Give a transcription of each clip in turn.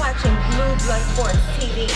watching Blue Blood Sports TV.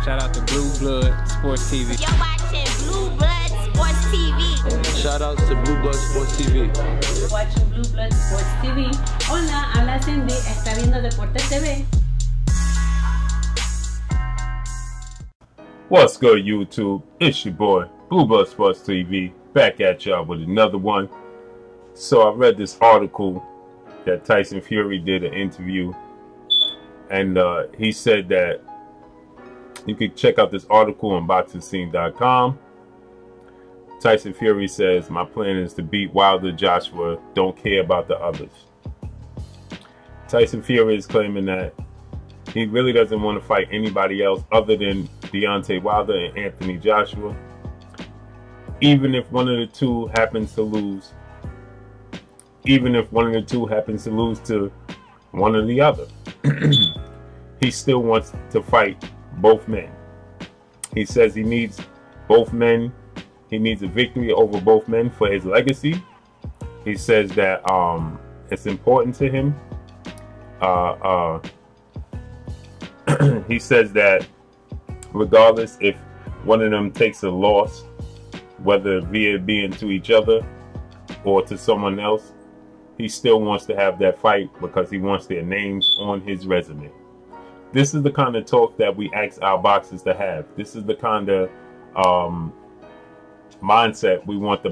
Shout out to Blue Blood Sports TV. You're watching Blue Blood Sports TV. Shout outs to Blue Blood Sports TV. You're watching Blue Blood Sports TV. Hola, habla Cindy, está viendo Deportes TV. What's good, YouTube? It's your boy, Blue Blood Sports TV, back at y'all with another one. So I read this article that Tyson Fury did an interview, and he said that you can check out this article on boxingscene.com. Tyson Fury says, "My plan is to beat Wilder, Joshua, don't care about the others." Tyson Fury is claiming that he really doesn't want to fight anybody else other than Deontay Wilder and Anthony Joshua. Even if one of the two happens to lose, to one or the other, he still wants to fight both men. He says he needs both men. He needs a victory over both men for his legacy. He says that it's important to him. He says that regardless if one of them takes a loss, whether via being to each other or to someone else, he still wants to have that fight because he wants their names on his resume. This is the kind of talk that we ask our boxers to have. This is the kind of mindset we want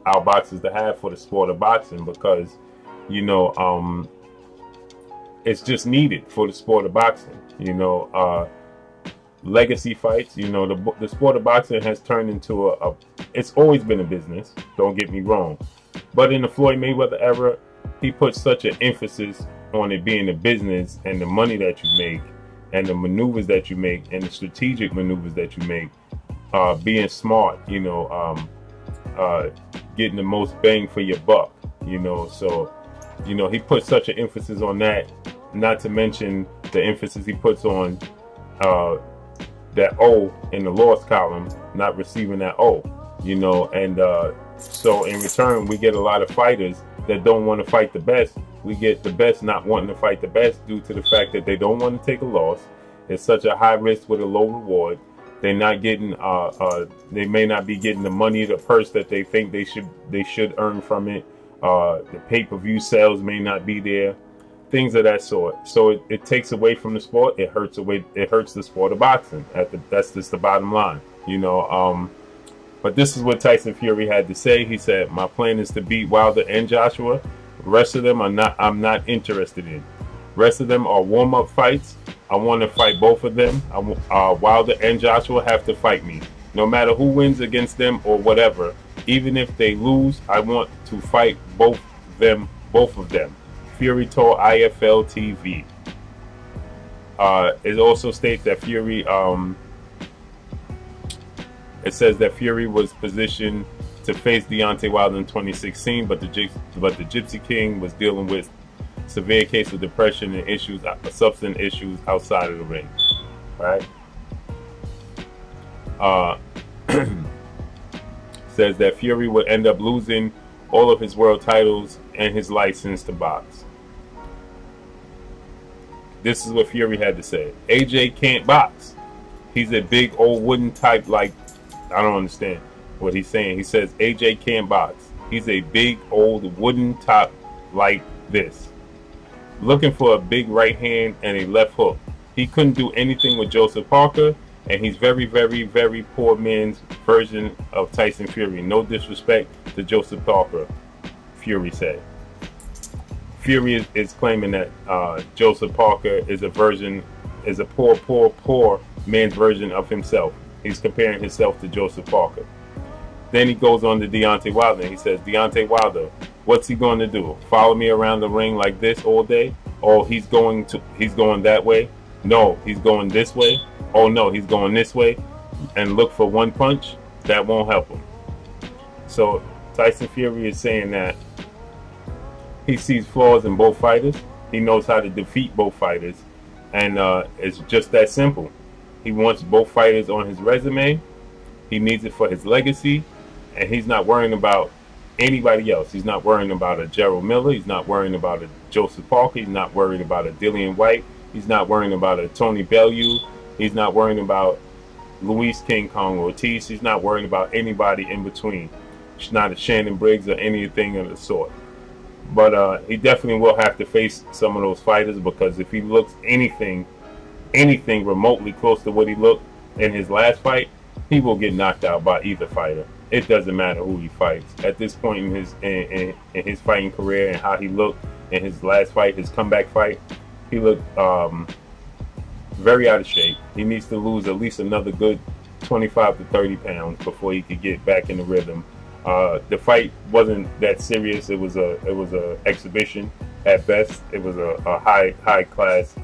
our boxers to have for the sport of boxing, because, you know, it's just needed for the sport of boxing. You know, legacy fights, you know, the sport of boxing has turned into it's always been a business, don't get me wrong, but in the Floyd Mayweather era, he put such an emphasis on it being a business, and the money that you make and the maneuvers that you make and the strategic maneuvers that you make, being smart, you know, getting the most bang for your buck, you know. So, you know, he put such an emphasis on that, not to mention the emphasis he puts on that O in the loss column, not receiving that O, you know. And so in return, we get a lot of fighters that don't want to fight the best. We get the best not wanting to fight the best due to the fact that they don't want to take a loss. It's such a high risk with a low reward. They're not getting they may not be getting the money, the purse that they think they should earn from it. The pay-per-view sales may not be there, things of that sort. So it takes away from the sport. It hurts the sport of boxing. That's just the bottom line, you know. But this is what Tyson Fury had to say. He said, "My plan is to beat Wilder and Joshua. The rest of them I'm not interested in. Rest of them are warm-up fights. I want to fight both of them. Wilder and Joshua have to fight me. No matter who wins against them or whatever. Even if they lose, I want to fight both of them." Fury told IFL TV. It also states that Fury, it says that Fury was positioned to face Deontay Wilder in 2016, but the GYPSE King was dealing with severe case of depression and substance issues outside of the ring. Right? Says that Fury would end up losing all of his world titles and his license to box. This is what Fury had to say. AJ can't box. He's a big old wooden type. Like, I don't understand what he's saying. He says AJ can't box. He's a big old wooden top like this. Looking for a big right hand and a left hook. He couldn't do anything with Joseph Parker, and he's very, very, very poor man's version of Tyson Fury. No disrespect to Joseph Parker, Fury said. Fury is claiming that Joseph Parker is a poor man's version of himself. He's comparing himself to Joseph Parker. Then he goes on to Deontay Wilder, and he says, Deontay Wilder, what's he going to do? Follow me around the ring like this all day? Oh, he's going that way? No, he's going this way? Oh no, he's going this way? And look for one punch? That won't help him. So Tyson Fury is saying that he sees flaws in both fighters. He knows how to defeat both fighters. And it's just that simple. He wants both fighters on his resume. He needs it for his legacy. And he's not worrying about anybody else. He's not worrying about a Gerald Miller. He's not worrying about a Joseph Parker. He's not worried about a Dillian White. He's not worrying about a Tony Bellew. He's not worrying about Luis King Kong Ortiz. He's not worrying about anybody in between. He's not a Shannon Briggs or anything of the sort. But he definitely will have to face some of those fighters, because if he looks anything remotely close to what he looked in his last fight, he will get knocked out by either fighter. It doesn't matter who he fights. At this point in his fighting career and how he looked in his last fight, his comeback fight, he looked very out of shape. He needs to lose at least another good 25 to 30 pounds before he could get back in the rhythm. The fight wasn't that serious. It was a exhibition at best. It was a high class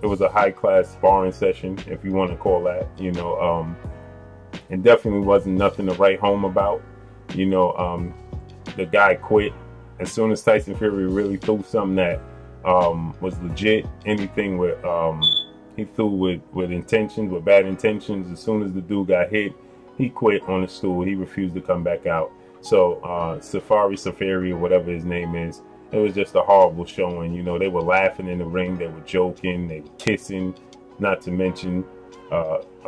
it was a high class sparring session, if you want to call that. And definitely wasn't nothing to write home about. The guy quit as soon as Tyson Fury really threw something that was legit. Anything with he threw with intentions, with bad intentions. As soon as the dude got hit, he quit on the stool. He refused to come back out. So Safari, or whatever his name is, it was just a horrible showing. They were laughing in the ring, they were joking, they were kissing, not to mention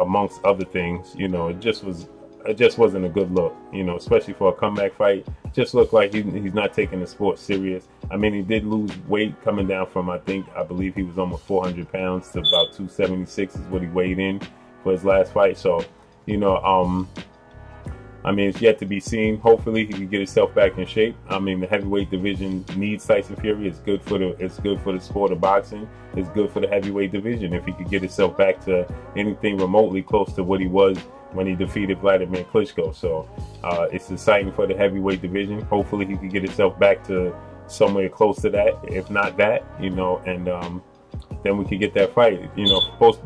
amongst other things. It just wasn't a good look. Especially for a comeback fight. Just looked like he's not taking the sport serious. I mean, he did lose weight, coming down from I believe he was almost 400 pounds to about 276 is what he weighed in for his last fight. So I mean, it's yet to be seen. Hopefully, he can get himself back in shape. I mean, the heavyweight division needs Tyson Fury. It's good for the sport of boxing. It's good for the heavyweight division if he could get himself back to anything remotely close to what he was when he defeated Vladimir Klitschko. So it's exciting for the heavyweight division. Hopefully, he can get himself back to somewhere close to that, if not that. And then we could get that fight.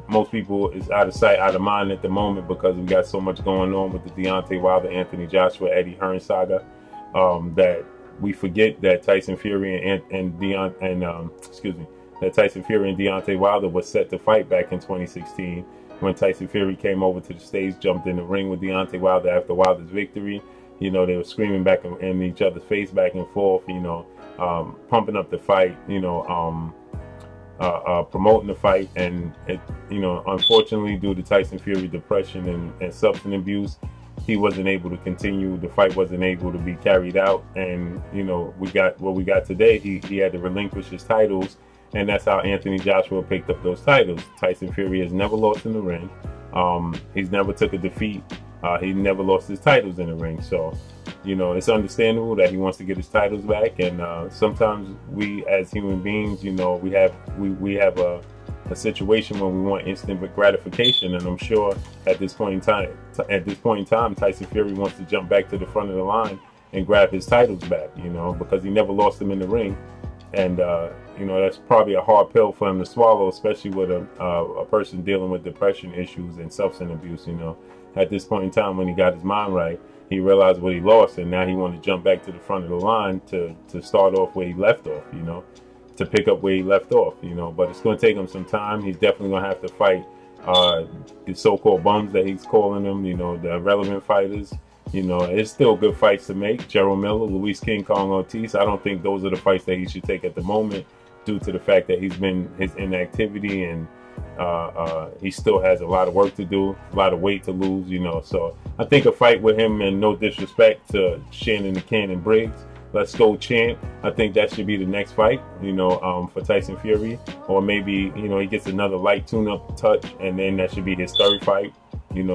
Most people is out of sight, out of mind at the moment, because we got so much going on with the Deontay Wilder, Anthony Joshua, Eddie Hearn saga, that we forget that Tyson Fury and Deontay Wilder was set to fight back in 2016 when Tyson Fury came over to the States, jumped in the ring with Deontay Wilder after Wilder's victory. They were screaming back in each other's face back and forth, pumping up the fight, promoting the fight, and unfortunately, due to Tyson Fury depression and substance abuse, he wasn't able to continue. The fight wasn't able to be carried out, and we got what we got today. He had to relinquish his titles, and that's how Anthony Joshua picked up those titles. Tyson Fury has never lost in the ring. He's never took a defeat. He never lost his titles in the ring. So it's understandable that he wants to get his titles back, and sometimes we as human beings, we have a situation where we want instant gratification, and I'm sure at this point in time, Tyson Fury wants to jump back to the front of the line and grab his titles back, because he never lost them in the ring, and that's probably a hard pill for him to swallow, especially with a person dealing with depression issues and substance abuse. At this point in time, when he got his mind right, he realized what he lost, and now he wanted to jump back to the front of the line to start off where he left off, to pick up where he left off, but it's going to take him some time. He's definitely going to have to fight the so-called bums that he's calling them, the irrelevant fighters. It's still good fights to make. Gerald Miller, Luis King Kong Ortiz, I don't think those are the fights that he should take at the moment, due to the fact that his inactivity, and he still has a lot of work to do, a lot of weight to lose, So I think a fight with him, and no disrespect to Shannon the Cannon Briggs, let's go champ, I think that should be the next fight, for Tyson Fury. Or maybe, he gets another light tune-up touch, and then that should be his third fight,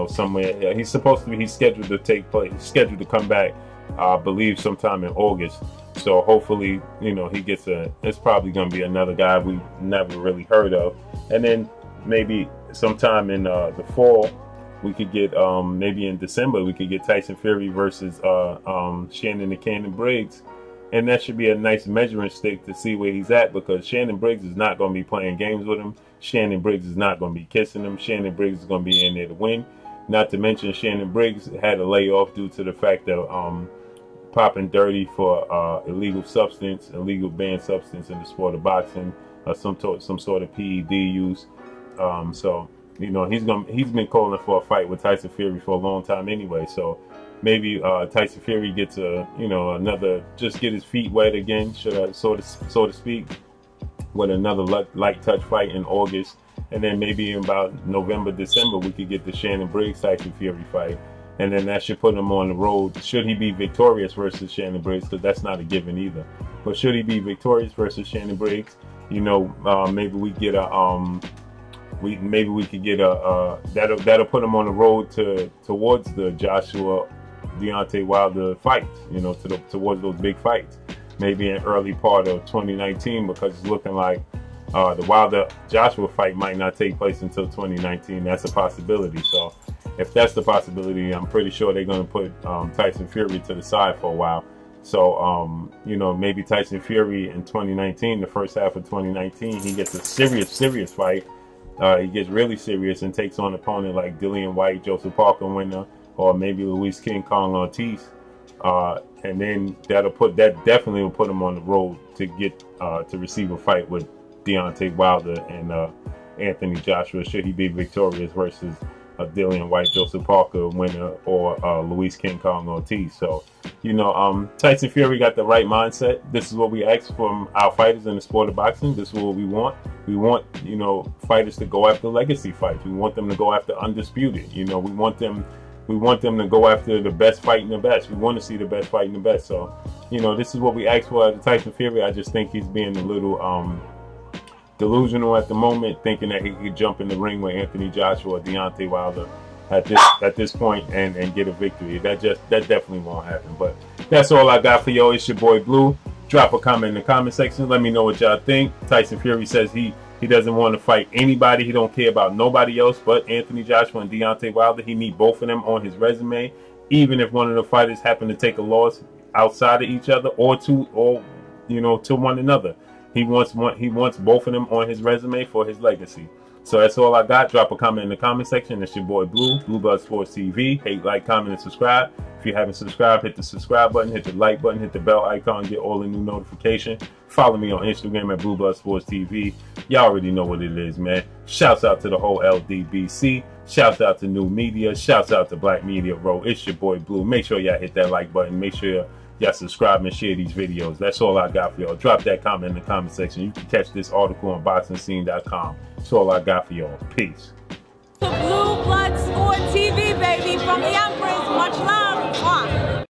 somewhere. He's scheduled to come back, I believe sometime in August. So hopefully, he gets it's probably going to be another guy we never really heard of. And then maybe sometime in the fall, we could get, maybe in December, we could get Tyson Fury versus Shannon the Cannon Briggs. And that should be a nice measuring stick to see where he's at, because Shannon Briggs is not going to be playing games with him. Shannon Briggs is not going to be kissing him. Shannon Briggs is going to be in there to win. Not to mention, Shannon Briggs had a layoff due to the fact that popping dirty for illegal banned substance in the sport of boxing, some sort of PED use. So he's been calling for a fight with Tyson Fury for a long time anyway. So maybe Tyson Fury gets another, just get his feet wet again, so to speak, with another light touch fight in August, and then maybe in about November, December, we could get the Shannon Briggs Tyson Fury fight, and then that should put him on the road. Should he be victorious versus Shannon Briggs, because that's not a given either, but should he be victorious versus Shannon Briggs, maybe we get a maybe we could get a that'll put him on the road towards the Joshua Deontay Wilder fights, towards those big fights, maybe in early part of 2019, because it's looking like the Wilder Joshua fight might not take place until 2019. That's a possibility. So if that's the possibility, I'm pretty sure they're going to put Tyson Fury to the side for a while. So maybe Tyson Fury in 2019, the first half of 2019, he gets a serious fight. He gets really serious and takes on an opponent like Dillian White, Joseph Parker winner, or maybe Luis King Kong Ortiz, and then that definitely will put him on the road to get to receive a fight with Deontay Wilder and Anthony Joshua, should he be victorious versus Dillian White, Joseph Parker winner, or Luis King Kong Ortiz. So Tyson Fury got the right mindset. This is what we ask from our fighters in the sport of boxing. This is what we want. We want fighters to go after legacy fights. We want them to go after undisputed. We want them to go after the best fighting the best. We want to see the best fighting the best. So this is what we ask for out of Tyson Fury. I just think he's being a little delusional at the moment, thinking that he could jump in the ring with Anthony Joshua or Deontay Wilder at this point and get a victory. That definitely won't happen. But that's all I got for y'all. It's your boy Blue. Drop a comment in the comment section. Let me know what y'all think. Tyson Fury says he doesn't want to fight anybody. He don't care about nobody else but Anthony Joshua and Deontay Wilder. He need both of them on his resume, even if one of the fighters happen to take a loss outside of each other or to one another. He wants both of them on his resume for his legacy. So that's all I got. Drop a comment in the comment section. It's your boy Blue, Blue Blood Sports TV. Hate, like, comment, and subscribe. If you haven't subscribed, hit the subscribe button, hit the like button, hit the bell icon, get all the new notifications. Follow me on Instagram at Blue Blood Sports TV. Y'all already know what it is, man. Shouts out to the whole LDBC. Shouts out to New Media. Shouts out to Black Media Row. It's your boy Blue. Make sure y'all hit that like button. Make sure y'all subscribe and share these videos. That's all I got for y'all. Drop that comment in the comment section. You can catch this article on boxingscene.com. That's all I got for y'all. Peace. Blue Blood Sport TV, baby, from the Empress. Much love. Mwah.